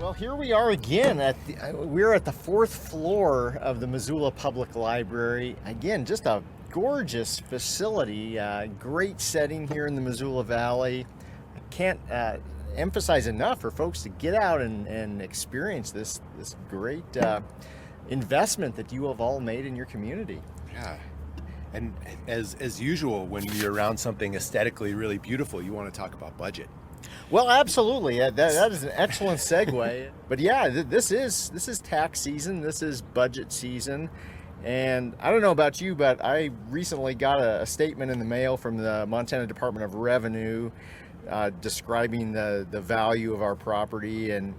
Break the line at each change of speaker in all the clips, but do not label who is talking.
Well, here we are again we're at the fourth floor of the Missoula Public Library. Again, just a gorgeous facility, great setting here in the Missoula Valley. I can't emphasize enough for folks to get out and experience this great investment that you have all made in your community.
Yeah. And as usual, when you're around something aesthetically really beautiful, you want to talk about budget.
Well, absolutely. That is an excellent segue. But yeah, this is tax season. This is budget season. And I don't know about you, but I recently got a statement in the mail from the Montana Department of Revenue describing the value of our property, and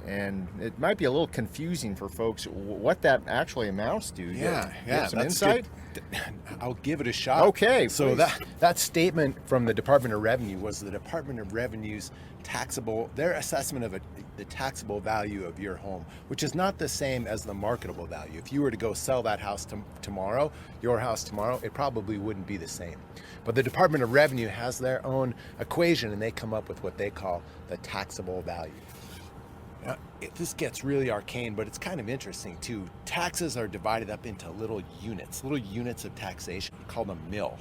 it might be a little confusing for folks what that actually amounts to.
Yeah,
some insight?
Good. I'll give it a shot.
Okay,
so
please.
that statement from the Department of Revenue was the Department of Revenue's their assessment of the taxable value of your home, which is not the same as the marketable value. If you were to go sell that house tomorrow, your house tomorrow, it probably wouldn't be the same. But the Department of Revenue has their own equation, and they come up with what they call the taxable value. Now, this gets really arcane, but it's kind of interesting too. Taxes are divided up into little units of taxation called a mill.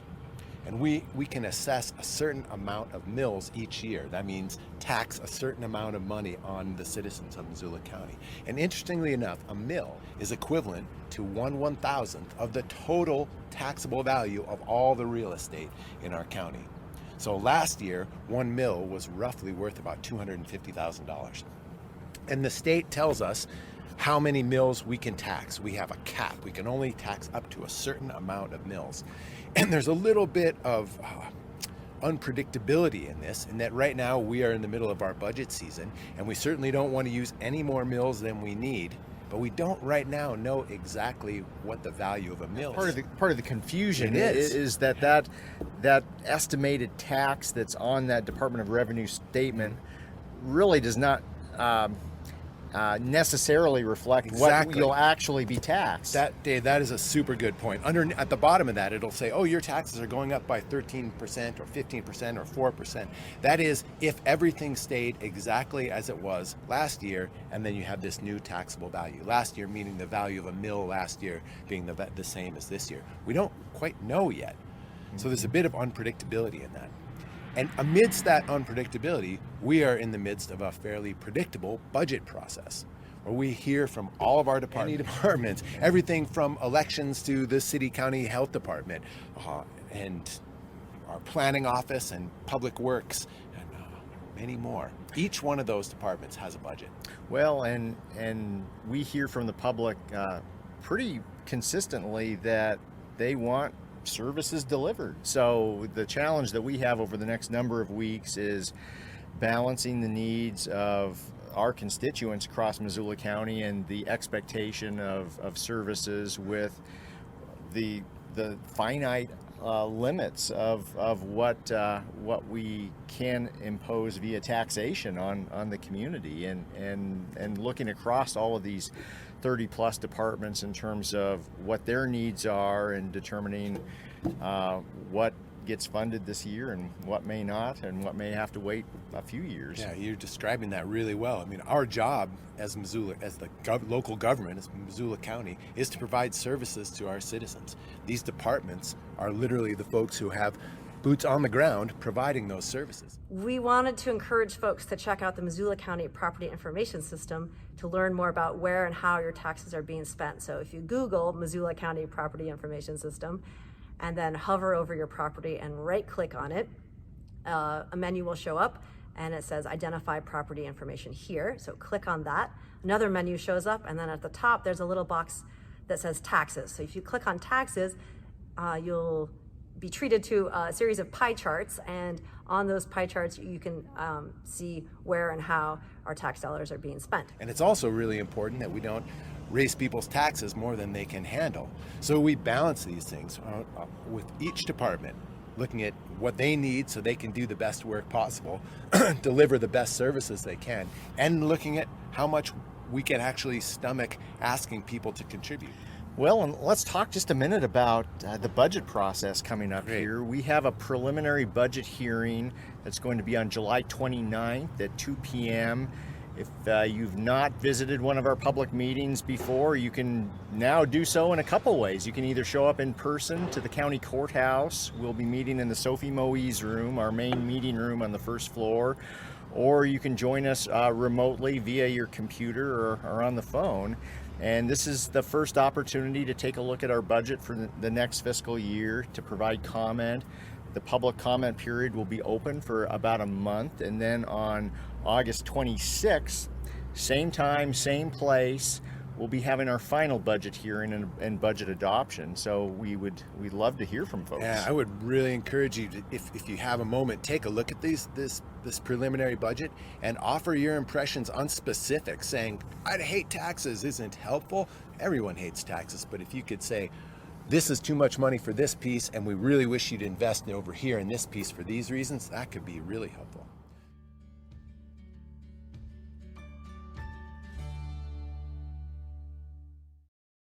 And we can assess a certain amount of mills each year. That means tax a certain amount of money on the citizens of Missoula County. And interestingly enough, a mill is equivalent to 1/1000th of the total taxable value of all the real estate in our county. So last year, one mill was roughly worth about $250,000. And the state tells us how many mills we can tax. We have a cap. We can only tax up to a certain amount of mills. And there's a little bit of unpredictability in this, in that right now we are in the middle of our budget season, and we certainly don't want to use any more mills than we need, but we don't right now know exactly what the value of a mill is.
Part of the confusion is that estimated tax that's on that Department of Revenue statement really does not necessarily reflect what you'll actually be taxed.
Dave, that is a super good point. At the bottom of that, it'll say, oh, your taxes are going up by 13% or 15% or 4%. That is if everything stayed exactly as it was last year, and then you have this new taxable value. Last year meaning the value of a mill last year being the same as this year. We don't quite know yet. So there's a bit of unpredictability in that. And amidst that unpredictability, we are in the midst of a fairly predictable budget process, where we hear from all of our departments, everything from elections to the city county health department, and our planning office and public works, and many more. Each one of those departments has a budget.
Well, and we hear from the public pretty consistently that they want services delivered. So the challenge that we have over the next number of weeks is balancing the needs of our constituents across Missoula County and the expectation of services with the finite limits of what we can impose via taxation on the community, and looking across all of these 30 plus departments in terms of what their needs are, and determining what gets funded this year and what may not, and what may have to wait a few years.
Yeah, you're describing that really well. I mean, our job as the local government, as Missoula County, is to provide services to our citizens. These departments are literally the folks who have boots on the ground providing those services.
We wanted to encourage folks to check out the Missoula County Property Information System to learn more about where and how your taxes are being spent. So if you Google Missoula County Property Information System and then hover over your property and right click on it, a menu will show up and it says identify property information here. So click on that. Another menu shows up, and then at the top there's a little box that says taxes. So if you click on taxes, you'll be treated to a series of pie charts, and on those pie charts you can see where and how our tax dollars are being spent.
And it's also really important that we don't raise people's taxes more than they can handle. So we balance these things with each department, looking at what they need so they can do the best work possible, deliver the best services they can, and looking at how much we can actually stomach asking people to contribute.
Well, and let's talk just a minute about the budget process coming up here. We have a preliminary budget hearing that's going to be on July 29th at 2 p.m. If you've not visited one of our public meetings before, you can now do so in a couple ways. You can either show up in person to the county courthouse. We'll be meeting in the Sophie Moise room, our main meeting room on the first floor, or you can join us remotely via your computer or on the phone. And this is the first opportunity to take a look at our budget for the next fiscal year, to provide comment. The public comment period will be open for about a month, and then on August 26th, same time, same place, we'll be having our final budget hearing and budget adoption. So we'd love to hear from folks.
Yeah, I would really encourage you to, if you have a moment, take a look at this preliminary budget and offer your impressions on specifics. Saying, "I hate taxes" isn't helpful. Everyone hates taxes, but if you could say, "This is too much money for this piece, and we really wish you'd invest over here in this piece for these reasons," that could be really helpful.